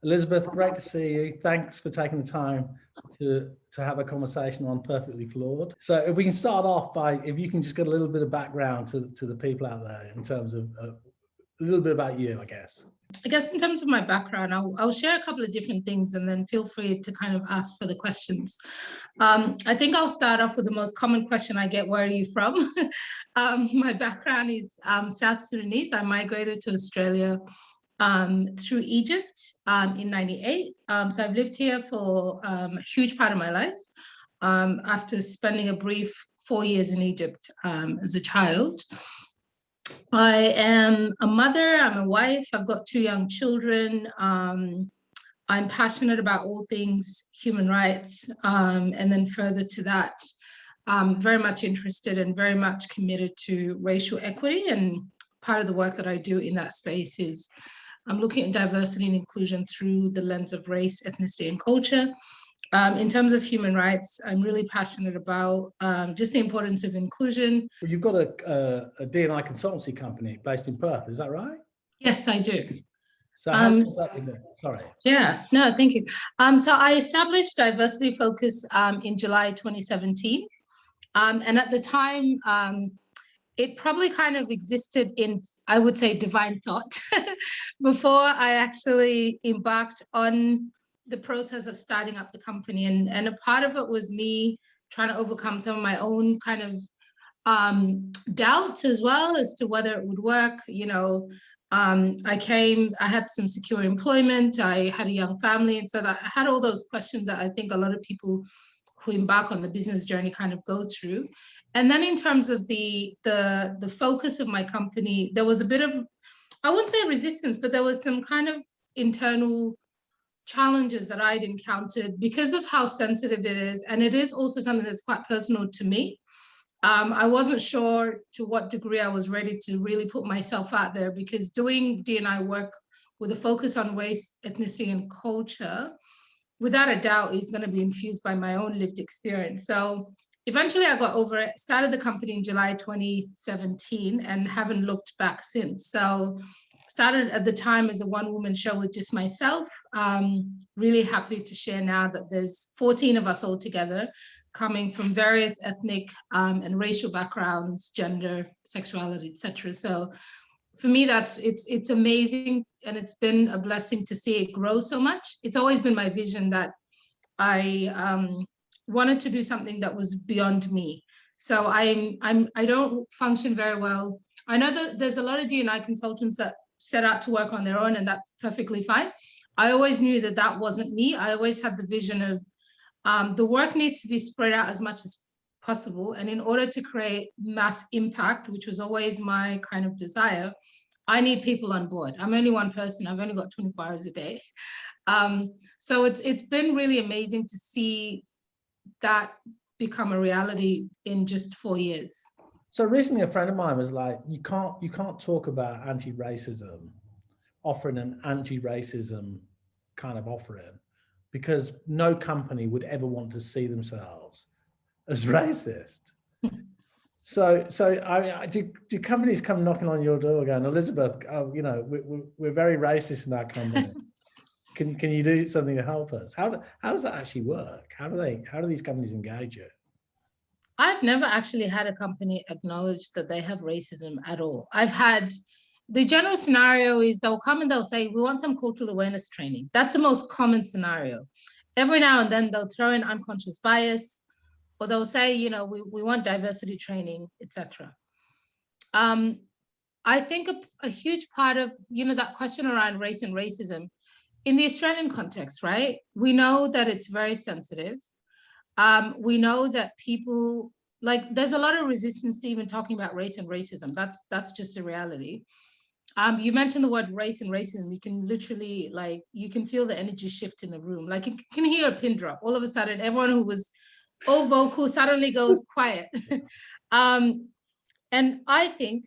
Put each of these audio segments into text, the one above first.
Elizabeth, great to see you. Thanks for taking the time to have a conversation on Perfectly Flawed. So if we can start off by, if you can just get a little bit of background to the people out there in terms of a little bit about you, I guess. I guess in terms of my background, I'll share a couple of different things and then feel free to kind of ask for the questions. I think I'll start off with the most common question I get, where are you from? My background is South Sudanese. I migrated to Australia through Egypt in '98. So I've lived here for a huge part of my life after spending a brief 4 years in Egypt as a child. I am a mother, I'm a wife, I've got 2 young children. I'm passionate about all things human rights. And then further to that, I'm very much interested and very much committed to racial equity. And part of the work that I do in that space is I'm looking at diversity and inclusion through the lens of race, ethnicity, and culture. In terms of human rights, I'm really passionate about just the importance of inclusion. You've got a D&I consultancy company based in Perth, is that right? Yes, I do. So how's that? Sorry. Yeah, no, thank you. So I established Diversity Focus in July 2017. And at the time, it probably kind of existed in, I would say, divine thought before I actually embarked on the process of starting up the company. And a part of it was me trying to overcome some of my own kind of doubts as well as to whether it would work. You know, I had some secure employment, I had a young family, and so that I had all those questions that I think a lot of people who embark on the business journey kind of go through. And then in terms of the focus of my company, there was a bit of, I wouldn't say resistance, but there was some kind of internal challenges that I'd encountered because of how sensitive it is. And it is also something that's quite personal to me. I wasn't sure to what degree I was ready to really put myself out there, because doing D&I work with a focus on race, ethnicity, and culture, without a doubt, is going to be infused by my own lived experience. So eventually I got over it, started the company in July 2017 and haven't looked back since. So started at the time as a one-woman show with just myself. Really happy to share now that there's 14 of us all together, coming from various ethnic and racial backgrounds, gender, sexuality, etc. So for me, it's amazing, and it's been a blessing to see it grow so much. It's always been my vision that I wanted to do something that was beyond me. So I don't function very well. I know that there's a lot of D&I consultants that set out to work on their own, and that's perfectly fine. I always knew that that wasn't me. I always had the vision of the work needs to be spread out as much as possible. And in order to create mass impact, which was always my kind of desire, I need people on board. I'm only one person. I've only got 24 hours a day. So it's been really amazing to see that become a reality in just 4 years. So recently a friend of mine was like, you can't talk about anti-racism, offering an anti-racism kind of offering, because no company would ever want to see themselves as racist. So I mean, do companies come knocking on your door going, Elizabeth, you know, we're very racist in our company. Can you do something to help us? How does that actually work? How do these companies engage you? I've never actually had a company acknowledge that they have racism at all. I've had, the general scenario is they'll come and they'll say, we want some cultural awareness training. That's the most common scenario. Every now and then they'll throw in unconscious bias, or they'll say, you know, we want diversity training, etc. I think a huge part of, you know, that question around race and racism in the Australian context, right? We know that it's very sensitive. We know that people, like, there's a lot of resistance to even talking about race and racism. That's just a reality. You mentioned the word race and racism. You can literally, like, you can feel the energy shift in the room. Like, you can hear a pin drop. All of a sudden, everyone who was all vocal suddenly goes quiet. And I think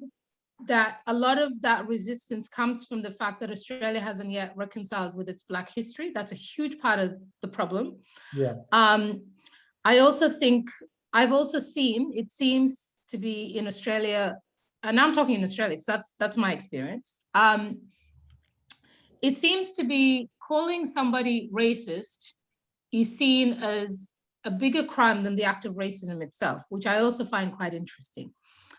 that a lot of that resistance comes from the fact that Australia hasn't yet reconciled with its Black history. That's a huge part of the problem. Yeah. I also think, I've also seen, it seems to be in Australia, and I'm talking in Australia because that's my experience. It seems to be calling somebody racist is seen as a bigger crime than the act of racism itself, which I also find quite interesting.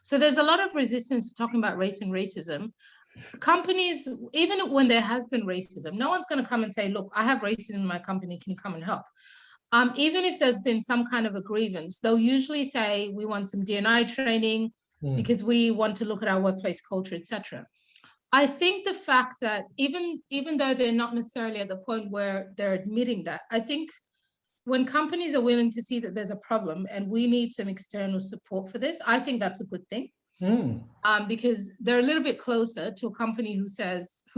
So there's a lot of resistance to talking about race and racism. Companies, even when there has been racism, no one's going to come and say, look, I have racism in my company, can you come and help? Even if there's been some kind of a grievance, they'll usually say, we want some D&I training because we want to look at our workplace culture, etc. I think the fact that even though they're not necessarily at the point where they're admitting that, I think when companies are willing to see that there's a problem and we need some external support for this, I think that's a good thing. Because they're a little bit closer to a company who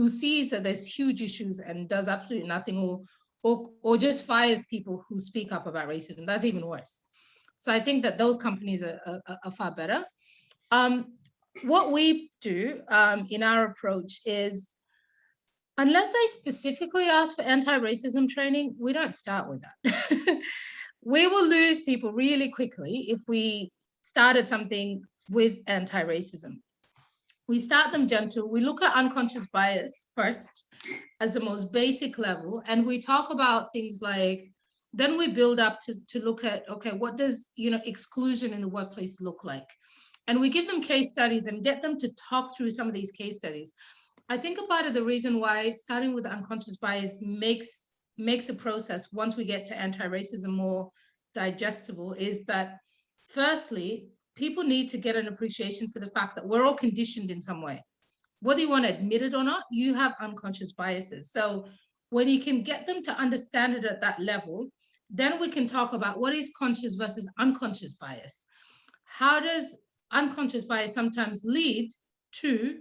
sees that there's huge issues and does absolutely nothing, or just fires people who speak up about racism. That's even worse. So I think that those companies are far better. What we do in our approach is, unless they specifically ask for anti-racism training, we don't start with that. We will lose people really quickly if we started something with anti-racism. We start them gentle. We look at unconscious bias first as the most basic level, and we talk about things like, then we build up to look at, okay, what does exclusion in the workplace look like? And we give them case studies and get them to talk through some of these case studies. I think a part of the reason why starting with unconscious bias makes a process, once we get to anti-racism, more digestible, is that firstly, people need to get an appreciation for the fact that we're all conditioned in some way. Whether you want to admit it or not, you have unconscious biases. So when you can get them to understand it at that level, then we can talk about what is conscious versus unconscious bias. How does unconscious bias sometimes lead to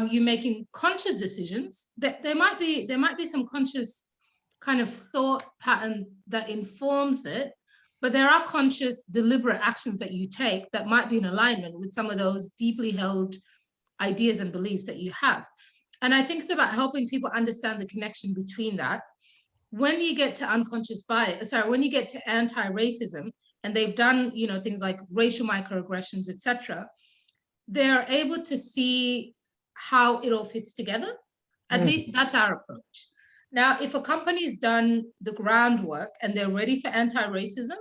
you making conscious decisions? That there might be some conscious kind of thought pattern that informs it, but there are conscious, deliberate actions that you take that might be in alignment with some of those deeply held ideas and beliefs that you have. And I think it's about helping people understand the connection between that. When you get to unconscious bias, when you get to anti-racism, and they've done, things like racial microaggressions, etc., they're able to see how it all fits together. At least that's our approach. Now, if a company's done the groundwork and they're ready for anti-racism,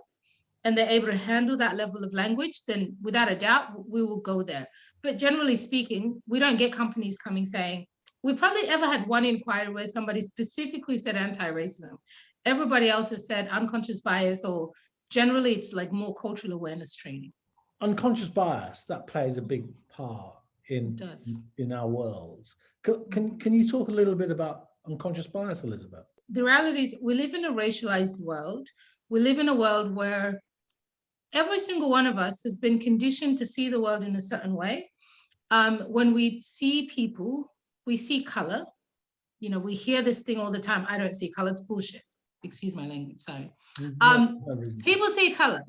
and they're able to handle that level of language, then without a doubt, we will go there. But generally speaking, we don't get companies coming saying, we probably ever had one inquiry where somebody specifically said anti-racism. Everybody else has said unconscious bias, or generally it's like more cultural awareness training. Unconscious bias, that plays a big part in our worlds. Can you talk a little bit about unconscious bias, Elizabeth? The reality is we live in a racialized world. We live in a world where every single one of us has been conditioned to see the world in a certain way. When we see people, we see color. We hear this thing all the time, I don't see color, it's bullshit. Excuse my language, sorry. People see color,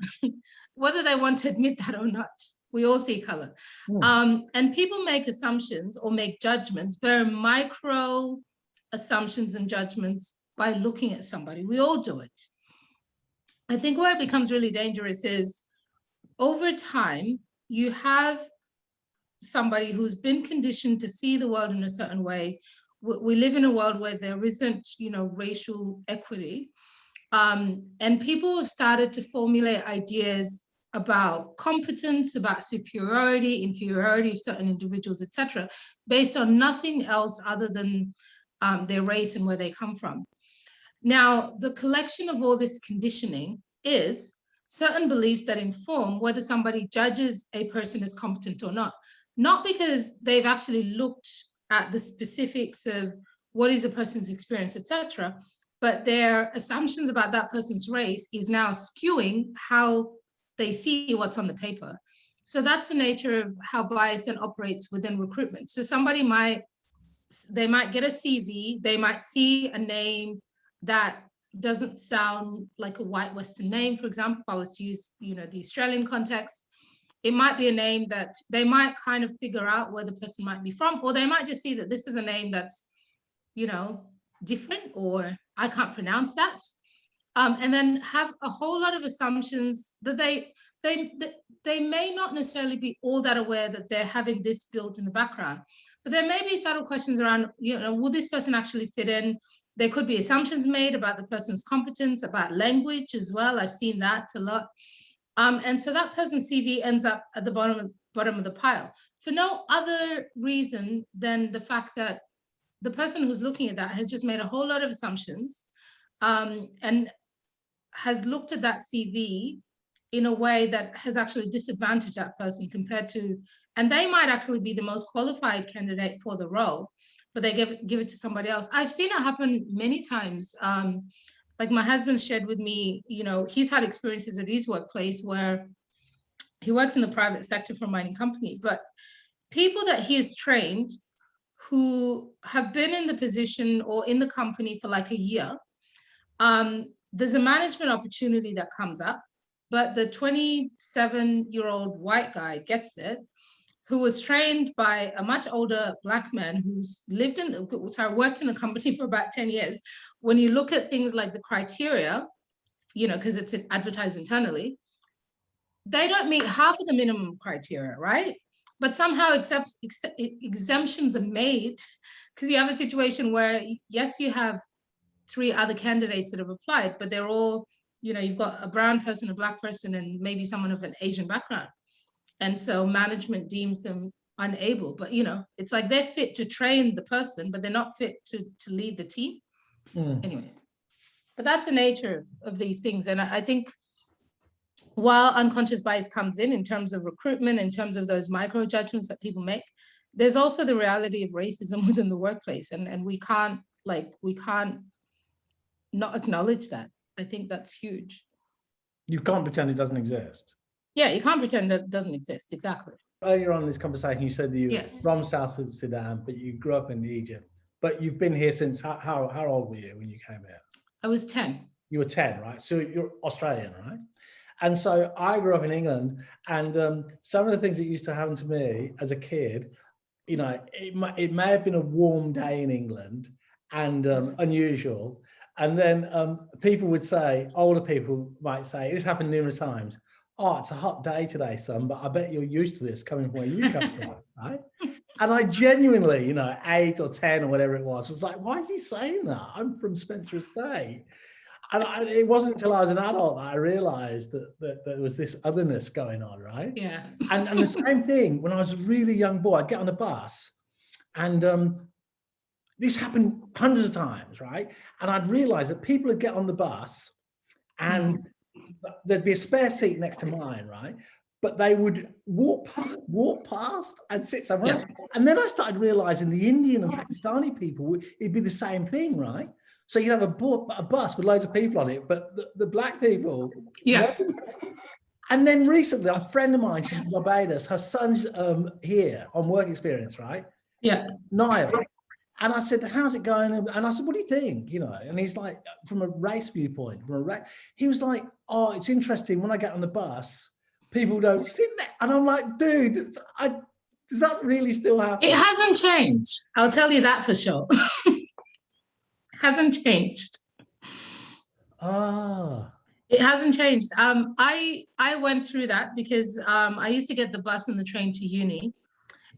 whether they want to admit that or not. We all see color. And people make assumptions or make judgments, very micro assumptions and judgments by looking at somebody. We all do it. I think where it becomes really dangerous is over time, you have somebody who's been conditioned to see the world in a certain way. We live in a world where there isn't, racial equity. And people have started to formulate ideas about competence, about superiority, inferiority of certain individuals, etc., based on nothing else other than their race and where they come from. Now, the collection of all this conditioning is certain beliefs that inform whether somebody judges a person as competent or not because they've actually looked at the specifics of what is a person's experience, etc., but their assumptions about that person's race is now skewing how they see what's on the paper. So that's the nature of how bias then operates within recruitment. So somebody might get a CV, they might see a name that doesn't sound like a white Western name, for example, if I was to use, the Australian context. It might be a name that they might kind of figure out where the person might be from, or they might just see that this is a name that's, different, or I can't pronounce that. And then have a whole lot of assumptions that they may not necessarily be all that aware that they're having this built in the background. But there may be subtle questions around, will this person actually fit in? there could be assumptions made about the person's competence, about language as well. I've seen that a lot. And so that person's CV ends up at the bottom of the pile for no other reason than the fact that the person who's looking at that has just made a whole lot of assumptions, and has looked at that CV in a way that has actually disadvantaged that person compared to, and they might actually be the most qualified candidate for the role, but they give it to somebody else. I've seen it happen many times. Like my husband shared with me, you know, he's had experiences at his workplace where he works in the private sector for a mining company, but people that he has trained who have been in the position or in the company for like a year, there's a management opportunity that comes up, but the 27-year-old white guy gets it, who was trained by a much older Black man who's worked in the company for about 10 years. When you look at things like the criteria, you know, because it's advertised internally, they don't meet half of the minimum criteria, right? But somehow exemptions are made, because you have a situation where, yes, you have 3 other candidates that have applied, but they're all, you know, you've got a brown person, a Black person, and maybe someone of an Asian background. And so management deems them unable, but, you know, it's like they're fit to train the person, but they're not fit to lead the team. Anyways, but that's the nature of these things. And I think while unconscious bias comes in terms of recruitment, in terms of those micro judgments that people make, there's also the reality of racism within the workplace. And we can't not acknowledge that. I think that's huge. You can't pretend it doesn't exist. Yeah, you can't pretend that it doesn't exist. Exactly. Earlier on in this conversation, you said that you were from South Sudan, but you grew up in Egypt. But you've been here since, how old were you when you came here? I was 10. You were 10, right? So you're Australian, right? And so I grew up in England, and some of the things that used to happen to me as a kid, you know, it may have been a warm day in England and unusual. And then people would say, older people might say, this happened numerous times, oh, it's a hot day today, son, but I bet you're used to this coming from where you come from, right? And I genuinely, you know, 8 or 10 or whatever it was like, why is he saying that? I'm from Spencer Estate. And it wasn't until I was an adult that I realized that there was this otherness going on, right? Yeah. And the same thing, when I was a really young boy, I'd get on a bus, and this happened hundreds of times, right? And I'd realize that people would get on the bus and there'd be a spare seat next to mine, right? But they would walk past and sit somewhere else. And then I started realizing the Indian and Pakistani people, it'd be the same thing, right? So you'd have a bus with loads of people on it, but the Black people. Yeah. And then recently, a friend of mine, she's from Barbados, her son's here on work experience, right? Yeah. Niall. And I said, how's it going? And I said, what do you think? You know, and he's like, from a race viewpoint, he was like, oh, it's interesting. When I get on the bus, people don't sit there. And I'm like, dude, does that really still happen? It hasn't changed. I'll tell you that for sure. Hasn't changed. It hasn't changed. I went through that because I used to get the bus and the train to uni,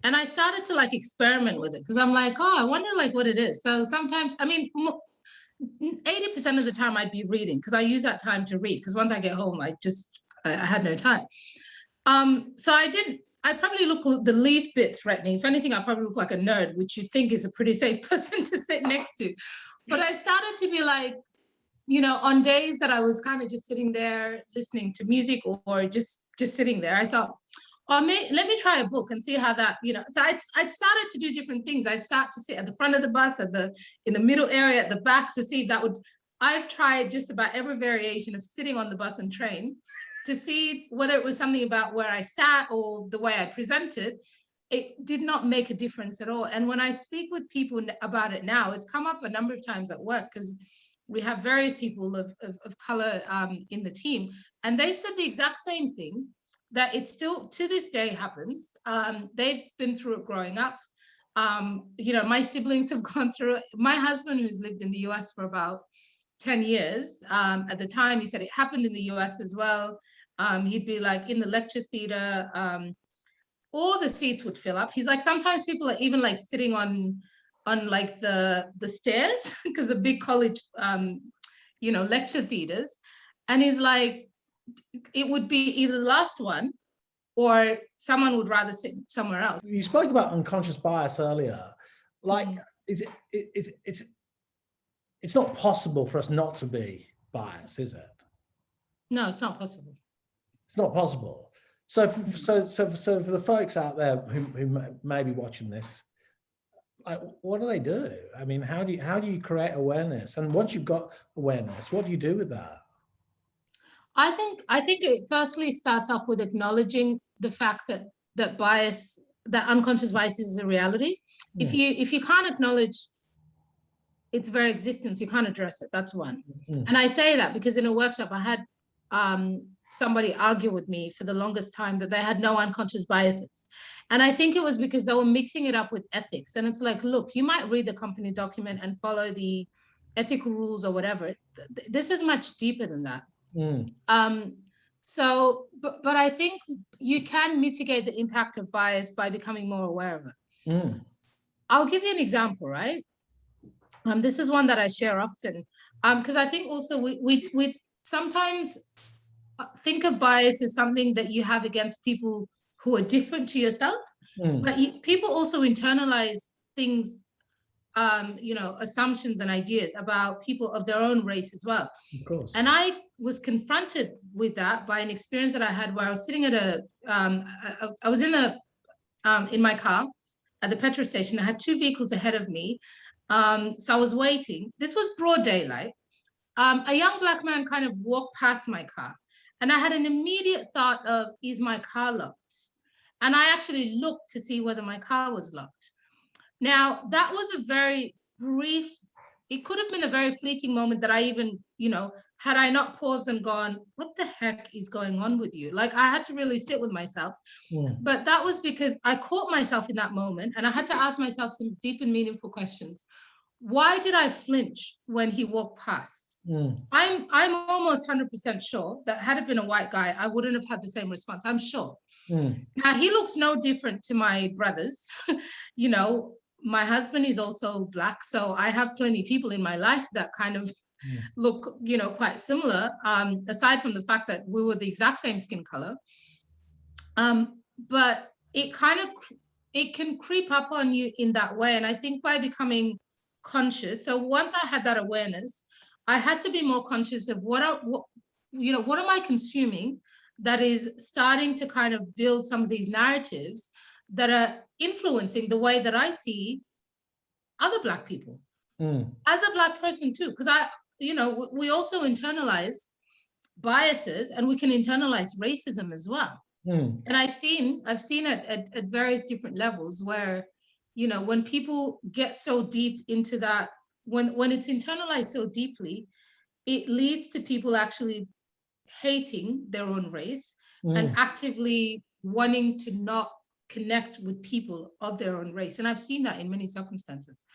and I started to like experiment with it because I'm like, oh, I wonder like what it is. So sometimes, I mean, 80% of the time I'd be reading because I use that time to read, because once I get home, I had no time. So I probably look the least bit threatening. If anything, I probably look like a nerd, which you'd think is a pretty safe person to sit next to. But I started to be like, you know, on days that I was kind of just sitting there listening to music or just sitting there, I thought, oh, let me try a book and see how that, you know. So I'd started to do different things. I'd start to sit at the front of the bus, in the middle area, at the back, to see if that would. I've tried just about every variation of sitting on the bus and train to see whether it was something about where I sat or the way I presented. It did not make a difference at all. And when I speak with people about it now, it's come up a number of times at work because we have various people of color in the team, and they've said the exact same thing, that it still to this day happens. They've been through it growing up. You know, my siblings have gone through it. My husband, who's lived in the US for about 10 years, at the time, he said it happened in the US as well. He'd be like in the lecture theater, all the seats would fill up. He's like, sometimes people are even like sitting on on like the stairs, because the big college, lecture theaters. And he's like, it would be either the last one or someone would rather sit somewhere else. You spoke about unconscious bias earlier. Like, it's not possible for us not to be biased, is it? No, it's not possible. It's not possible. So for the folks out there who may be watching this, like, what do they do? I mean, how do you create awareness? And once you've got awareness, what do you do with that? I think it firstly starts off with acknowledging the fact that bias, that unconscious bias is a reality. If you can't acknowledge its very existence, you can't address it. That's one. And I say that because in a workshop I had somebody argue with me for the longest time that they had no unconscious biases. And I think it was because they were mixing it up with ethics. And it's like, look, you might read the company document and follow the ethical rules or whatever. This is much deeper than that. So, but I think you can mitigate the impact of bias by becoming more aware of it. I'll give you an example, right? This is one that I share often, because I think also we sometimes think of bias as something that you have against people who are different to yourself, but people also internalize things, assumptions and ideas about people of their own race as well. Of course. And I was confronted with that by an experience that I had where I was sitting at I was in my car at the petrol station. I had two vehicles ahead of me. So I was waiting. This was broad daylight. A young Black man kind of walked past my car. And I had an immediate thought of, is my car locked? And I actually looked to see whether my car was locked. Now, that was a very brief, it could have been a very fleeting moment that I even, had I not paused and gone, what the heck is going on with you? Like, I had to really sit with myself. But that was because I caught myself in that moment and I had to ask myself some deep and meaningful questions. Why did I flinch when he walked past? I'm almost 100% sure that had it been a white guy, I wouldn't have had the same response. I'm sure. Now, he looks no different to my brothers. My husband is also Black, so I have plenty of people in my life that kind of look, quite similar, aside from the fact that we were the exact same skin color. But it can creep up on you in that way. And I think by becoming conscious, so once I had that awareness, I had to be more conscious of what am I consuming that is starting to kind of build some of these narratives that are influencing the way that I see other Black people as a Black person too. Because we also internalize biases and we can internalize racism as well. And I've seen it at various different levels where, when people get so deep into that, when it's internalized so deeply, it leads to people actually hating their own race and actively wanting to not connect with people of their own race. And I've seen that in many circumstances.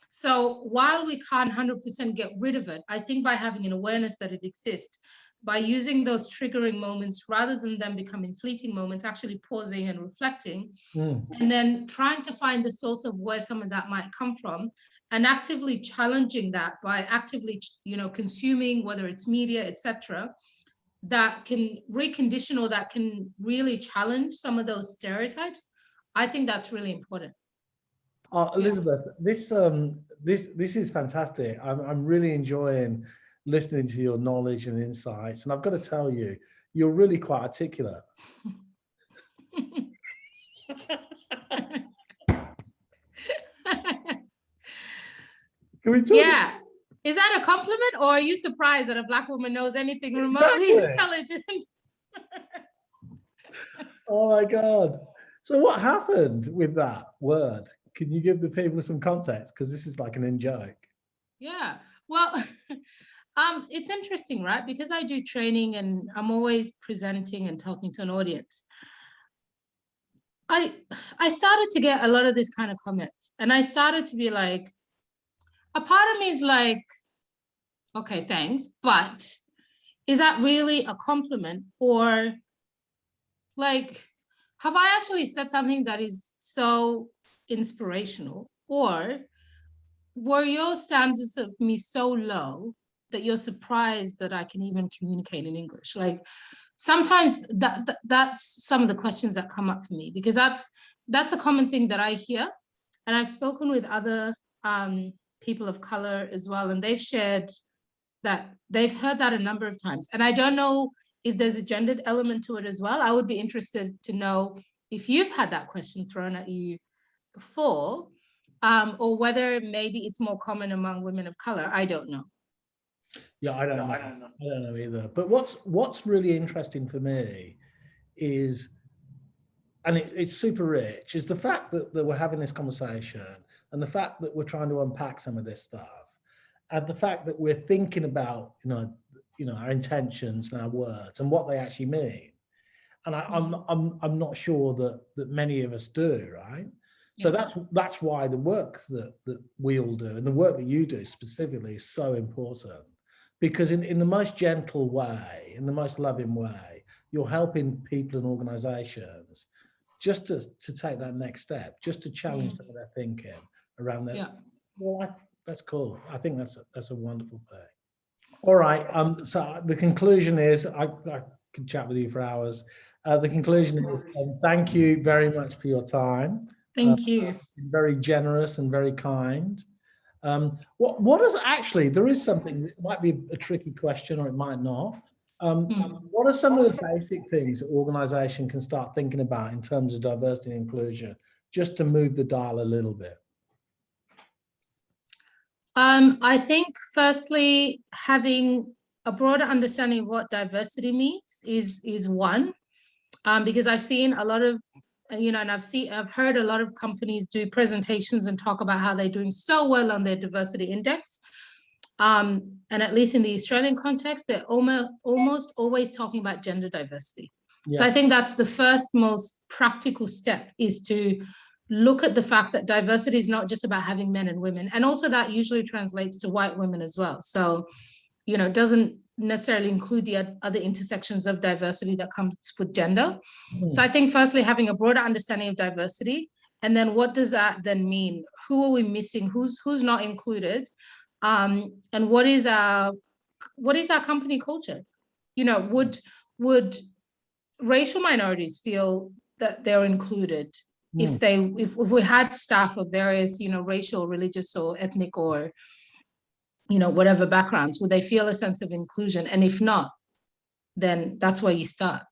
So while we can't 100% get rid of it, I think by having an awareness that it exists, by using those triggering moments rather than them becoming fleeting moments, actually pausing and reflecting, and then trying to find the source of where some of that might come from, and actively challenging that by actively, consuming, whether it's media, etc., that can recondition or that can really challenge some of those stereotypes. I think that's really important. Elizabeth, this is fantastic. I'm really enjoying listening to your knowledge and insights, and I've got to tell you, you're really quite articulate. Can we talk? Yeah. Is that a compliment, or are you surprised that a Black woman knows anything remotely intelligent? Oh my God. So what happened with that word? Can you give the people some context? Because this is like an in-joke. Yeah. Well, it's interesting, right? Because I do training and I'm always presenting and talking to an audience. I started to get a lot of these kind of comments, and I started to be like, a part of me is like, okay, thanks, but is that really a compliment? Or like, have I actually said something that is so inspirational? Or were your standards of me so low that you're surprised that I can even communicate in English? Like sometimes that's some of the questions that come up for me, because that's a common thing that I hear. And I've spoken with other people of color as well, and they've shared that they've heard that a number of times. And I don't know if there's a gendered element to it as well. I would be interested to know if you've had that question thrown at you before, or whether maybe it's more common among women of color. I don't know. Yeah, I don't know. I don't know either. But what's really interesting for me is, and it's super rich, is the fact that we're having this conversation, and the fact that we're trying to unpack some of this stuff, and the fact that we're thinking about our intentions and our words and what they actually mean. And I'm not sure that many of us do, right? So that's why the work that we all do, and the work that you do specifically, is so important. Because in the most gentle way, in the most loving way, you're helping people and organizations just to take that next step, just to challenge some of their thinking around that. Yeah. Well, that's cool. I think that's a wonderful thing. All right. So the conclusion is, I could chat with you for hours. The conclusion is, thank you very much for your time. Thank you. Very generous and very kind. What is actually, there is something that might be a tricky question, or it might not. What are some of the basic things that organization can start thinking about in terms of diversity and inclusion, just to move the dial a little bit? I think firstly, having a broader understanding of what diversity means is one, because I've seen a lot of, and I've heard a lot of companies do presentations and talk about how they're doing so well on their diversity index. And at least in the Australian context, they're almost always talking about gender diversity. Yeah. So I think that's the first most practical step, is to look at the fact that diversity is not just about having men and women, and also that usually translates to white women as well. So, it doesn't necessarily include the other intersections of diversity that comes with gender. So I think firstly, having a broader understanding of diversity, and then what does that then mean? Who are we missing? Who's not included? And what is our company culture? Would racial minorities feel that they're included if we had staff of various, racial, religious, or ethnic, or whatever backgrounds? Would they feel a sense of inclusion? And if not, then that's where you start.